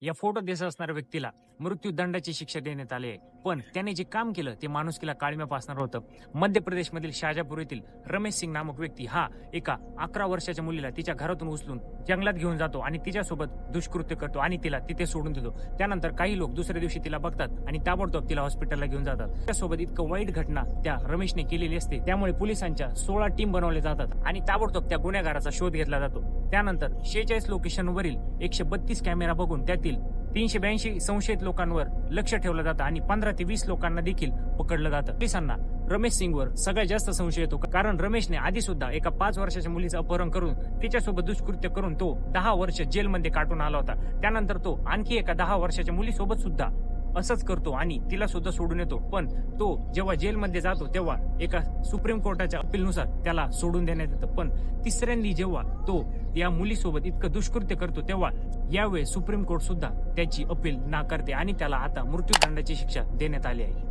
या फोटो दिसत असणाऱ्या व्यक्तीला मृत्यूदंडाची शिक्षा देण्यात आली आहे. पण त्याने जे काम केलं ते माणुसकीला काळीमा फासणारं होतं. मध्य प्रदेशमधील शाजापूर येथील रमेश सिंग नामक व्यक्ती हा एका 11 वर्षाच्या मुलीला तिच्या घरातून उचलून जंगलात घेऊन जातो आणि तिच्यासोबत दुष्कृत्य करतो आणि तिला तिथे सोडून देतो. त्यानंतर काही लोक दुसऱ्या दिवशी तिला बघतात आणि ताबडतोब तिला हॉस्पिटलला घेऊन जातात. त्यासोबत इतकं वाईट घटना त्या रमेशने केलेली असते, त्यामुळे पोलिसांच्या 16 टीम बनवले जातात आणि ताबडतोब त्या गुन्हेगाराचा शोध घेतला जातो. त्यानंतर 46 लोकेशनवरील 132 कॅमेरा बघून त्यातील 382 संशयित लोकांवर लक्ष ठेवलं जातं आणि 15 ते 20 लोकांना देखील पकडलं जातं. पोलिसांना रमेश सिंगवर सगळ्यात जास्त संशय येतो, कारण रमेशने आधी सुद्धा एका 5 वर्षाच्या मुलीचं अपहरण करून तिच्यासोबत दुष्कृत्य करून तो 10 वर्ष जेलमध्ये काढून आला होता. त्यानंतर तो आणखी एका 10 वर्षाच्या मुलीसोबत सुद्धा असंच करतो आणि तिला सुद्धा सोडून येतो. पण तो जेव्हा जेलमध्ये जातो तेव्हा एका सुप्रीम कोर्टाच्या अपीलनुसार त्याला सोडून देण्यात येतं. पण तिसऱ्यांदी जेव्हा तो या मुलीसोबत इतकं दुष्कृत्य करतो तेव्हा यावेळी सुप्रीम कोर्ट सुद्धा त्याची अपील नाकारते आणि त्याला आता मृत्यूदंडाची शिक्षा देण्यात आली आहे.